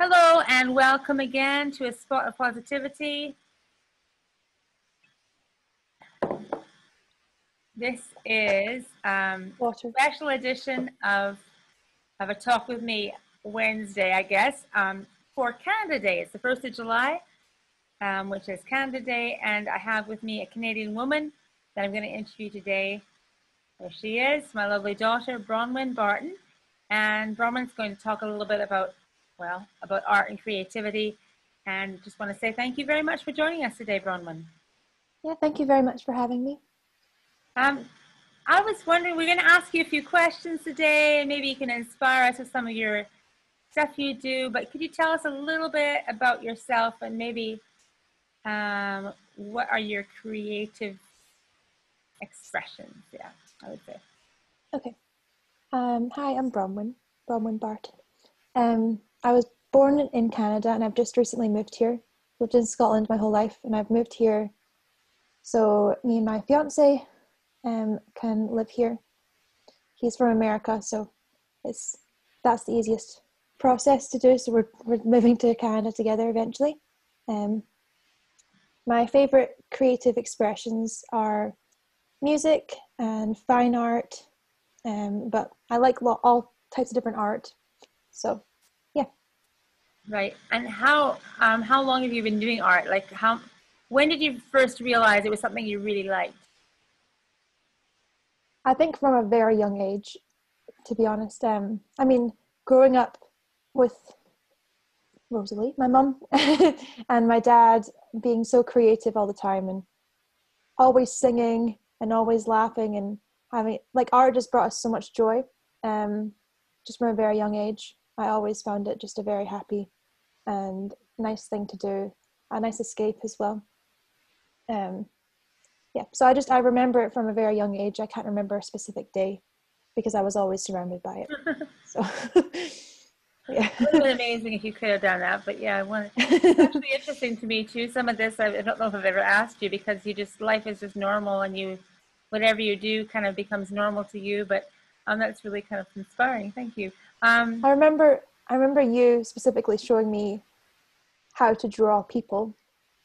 Hello and welcome again to A Spot of Positivity. This is a special edition of a talk with me Wednesday, I guess, for Canada Day. It's the 1st of July, which is Canada Day, and I have with me a Canadian woman that I'm going to interview today. There she is, my lovely daughter, Bronwen Barton. And Bronwen's going to talk a little bit about art and creativity. And just want to say thank you very much for joining us today, Bronwen. Yeah, thank you very much for having me. I was wondering, we're going to ask you a few questions today, and maybe you can inspire us with some of your stuff you do. But could you tell us a little bit about yourself and maybe what are your creative expressions? Yeah, I would say. Okay. Hi, I'm Bronwen Barton. I was born in Canada and I've just recently moved here. Lived in Scotland my whole life, and I've moved here so me and my fiance can live here. He's from America, so that's the easiest process to do. So we're moving to Canada together eventually. My favorite creative expressions are music and fine art, but I like all types of different art. So, yeah. Right. And how long have you been doing art? Like, when did you first realize it was something you really liked? I think from a very young age, to be honest. I mean, growing up with Rosalie, my mum, and my dad being so creative all the time and always singing and always laughing and having, like, art just brought us so much joy. Just from a very young age, I always found it just a very happy and nice thing to do, a nice escape as well. Yeah, so I remember it from a very young age. I can't remember a specific day because I was always surrounded by it. So, yeah. It would have been amazing if you could have done that, but yeah, it's actually interesting to me too. Some of this, I don't know if I've ever asked you, because life is just normal, and whatever you do kind of becomes normal to you, but that's really kind of inspiring. Thank you. I remember you specifically showing me how to draw people,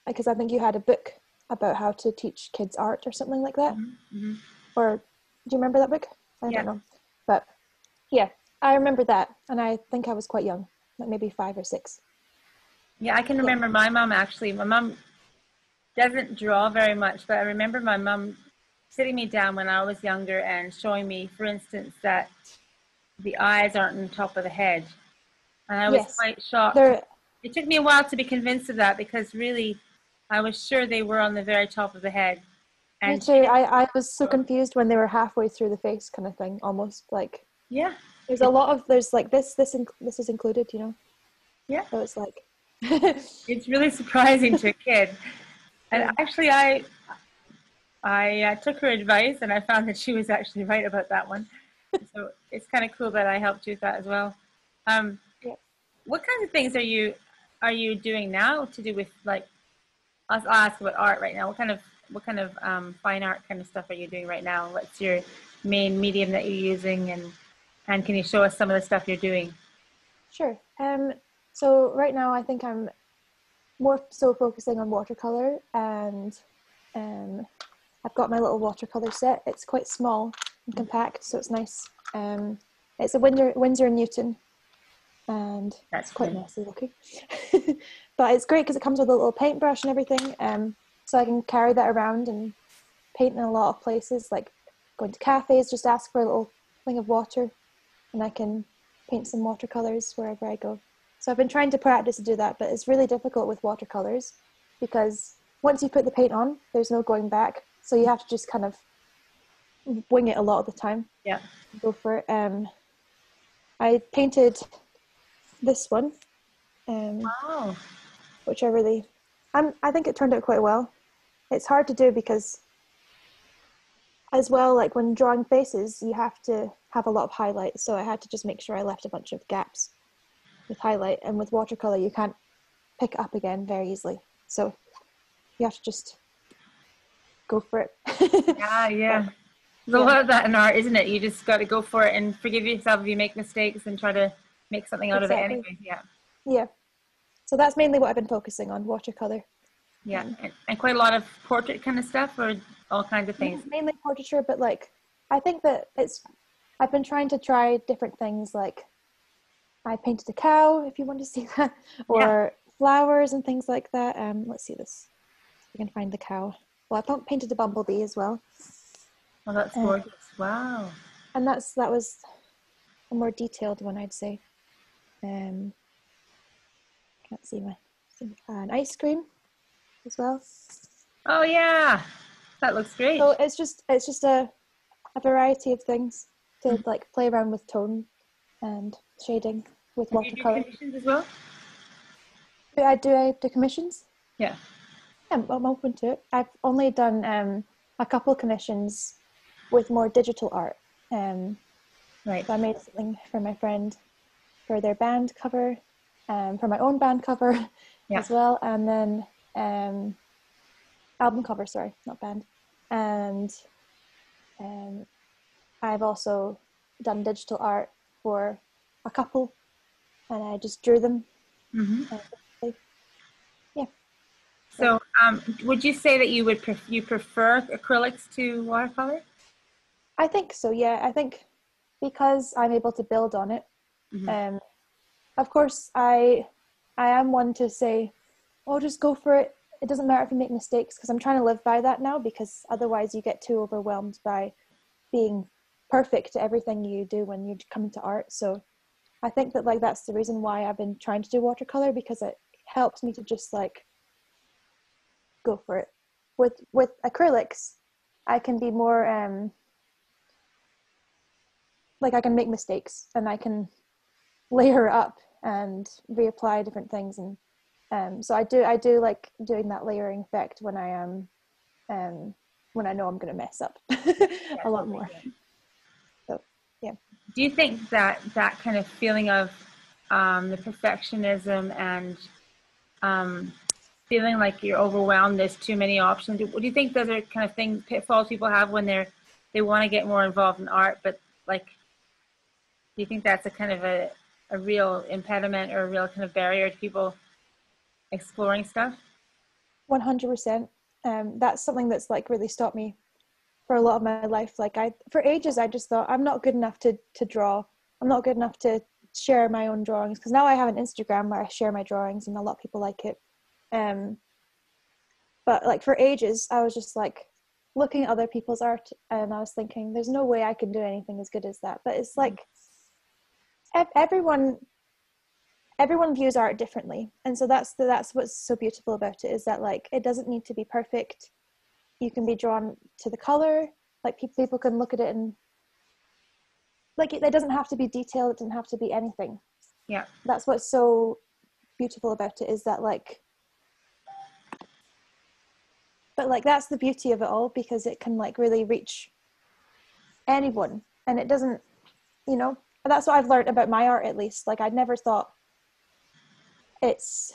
because I think you had a book about how to teach kids art or something like that. Mm-hmm. Or do you remember that book? I don't know. But yeah, I remember that, and I think I was quite young, like maybe 5 or 6. Yeah, I can remember my mom actually. My mom doesn't draw very much, but I remember my mom sitting me down when I was younger and showing me, for instance, that the eyes aren't on top of the head. And I was quite shocked. It took me a while to be convinced of that, because really I was sure they were on the very top of the head. And me too. I was so confused when they were halfway through the face, kind of thing, almost like. Yeah. There's like this is included, you know. Yeah. So it's like. It's really surprising to a kid. And actually, I took her advice, and I found that she was actually right about that one. So it's kind of cool that I helped you with that as well. What kinds of things are you doing now to do with, like, I'll ask about art right now. What kind of fine art kind of stuff are you doing right now? What's your main medium that you're using, and can you show us some of the stuff you're doing? Sure. So right now I think I'm more so focusing on watercolor, and I've got my little watercolor set. It's quite small and compact, so it's nice. It's a Winsor & Newton, and that's quite messy looking. But it's great because it comes with a little paintbrush and everything, so I can carry that around and paint in a lot of places, like going to cafes, just ask for a little thing of water, and I can paint some watercolors wherever I go. So I've been trying to practice to do that, but it's really difficult with watercolors because once you put the paint on, there's no going back. So you have to just kind of wing it a lot of the time. Yeah. Go for it. I painted this one. Wow. Which I think it turned out quite well. It's hard to do because, as well, like when drawing faces, you have to have a lot of highlight. So I had to just make sure I left a bunch of gaps with highlight. And with watercolor, you can't pick it up again very easily. So you have to just go for it. Yeah. There's a lot of that in art, isn't it? You just got to go for it and forgive yourself if you make mistakes and try to make something out of it anyway. Yeah. So that's mainly what I've been focusing on, watercolor. Yeah, and quite a lot of portrait kind of stuff, or all kinds of things? Mainly portraiture, but like, I think that I've been trying to try different things. Like, I painted a cow, if you want to see that, or flowers and things like that. Let's see this. If I can find the cow. Well, I painted a bumblebee as well. Well, that's gorgeous. Wow. And that was a more detailed one, I'd say. Can't see an ice cream as well. Oh yeah, that looks great. So it's just a variety of things to like play around with tone and shading with watercolor. Do you do commissions as well? Do I do commissions? Yeah. I'm open to it. I've only done a couple commissions with more digital art. Right. So I made something for my friend for their band cover, for my own band cover as well, and then album cover, sorry, not band. And I've also done digital art for a couple, and I just drew them. Yeah. So, would you say that you prefer acrylics to watercolor? I think so. Yeah, I think because I'm able to build on it. Of course, I am one to say, "Oh, just go for it. It doesn't matter if you make mistakes," because I'm trying to live by that now. Because otherwise, you get too overwhelmed by being perfect at everything you do when you come into art. So, I think that like that's the reason why I've been trying to do watercolor, because it helps me to just like go for it. With acrylics, I can be more like I can make mistakes and I can layer up and reapply different things, and so I do like doing that layering effect when I am when I know I'm going to mess up a lot more. So yeah. Do you think that kind of feeling of the perfectionism and feeling like you're overwhelmed, there's too many options, do you think those are kind of things, pitfalls people have when they want to get more involved in art, but like, do you think that's a kind of a real impediment or a real kind of barrier to people exploring stuff? 100%. That's something that's like really stopped me for a lot of my life. Like for ages, I just thought I'm not good enough to draw. I'm not good enough to share my own drawings, because now I have an Instagram where I share my drawings and a lot of people like it. But like for ages, I was just like looking at other people's art and I was thinking, there's no way I can do anything as good as that. But it's like everyone views art differently, and so that's what's so beautiful about it, is that like it doesn't need to be perfect. You can be drawn to the color, like people can look at it and like it doesn't have to be detailed, it doesn't have to be anything. Yeah, that's what's so beautiful about it, is that like, but like that's the beauty of it all, because it can like really reach anyone, and it doesn't, you know, and that's what I've learned about my art, at least. Like I'd never thought it's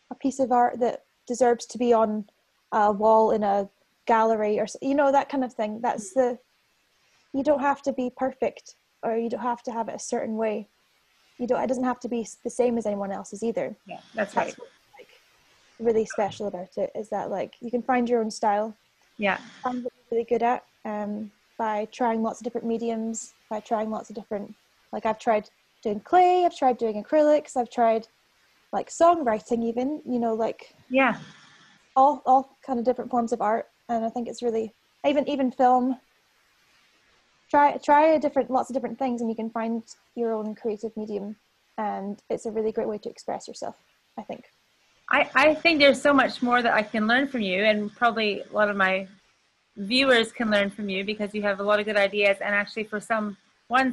a piece of art that deserves to be on a wall in a gallery, or you know, that kind of thing. You don't have to be perfect, or you don't have to have it a certain way. It doesn't have to be the same as anyone else's either. Yeah, that's right. What's like really special about it, is that like you can find your own style. Yeah, find what you're really good at, by trying lots of different mediums, by trying lots of different, like I've tried doing clay, I've tried doing acrylics, I've tried like songwriting even, you know, like yeah, all kind of different forms of art. And I think it's really, even film, try lots of different things, and you can find your own creative medium, and it's a really great way to express yourself, I think. I think there's so much more that I can learn from you, and probably a lot of my viewers can learn from you, because you have a lot of good ideas. And actually, for someone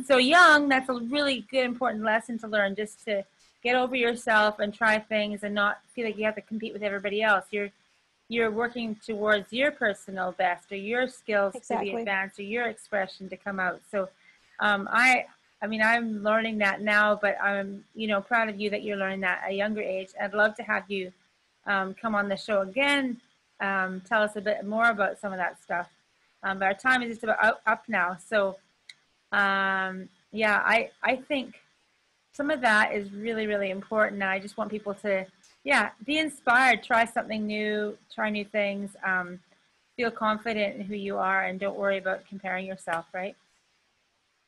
so young, that's a really good, important lesson to learn, just to get over yourself and try things and not feel like you have to compete with everybody else. You're working towards your personal best, or your skills to be advanced, or your expression to come out. So I mean, I'm learning that now, but I'm, you know, proud of you that you're learning that at a younger age. I'd love to have you come on the show again, tell us a bit more about some of that stuff. But our time is just about up now. So yeah, I think some of that is really, really important. I just want people to, yeah, be inspired, try something new, try new things, feel confident in who you are, and don't worry about comparing yourself, right?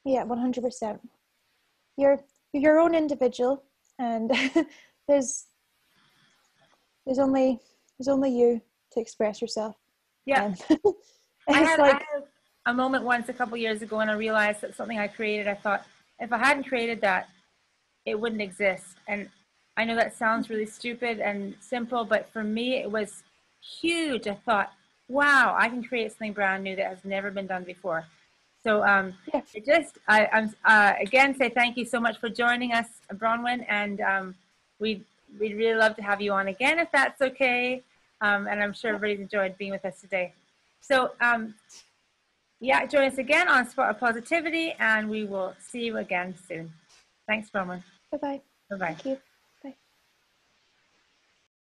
Yeah, 100%. You're your own individual, and there's there's only you to express yourself. Yeah. I It's had like a moment once a couple years ago when I realized that something I created, I thought, if I hadn't created that, it wouldn't exist. And I know that sounds really stupid and simple, but for me, it was huge. I thought, wow, I can create something brand new that has never been done before. So yeah, I'm again say thank you so much for joining us, Bronwen, and we'd really love to have you on again if that's okay. And I'm sure everybody's enjoyed being with us today. So yeah, join us again on Spot of Positivity, and we will see you again soon. Thanks, Bronwen. bye bye. Bye bye. Thank you.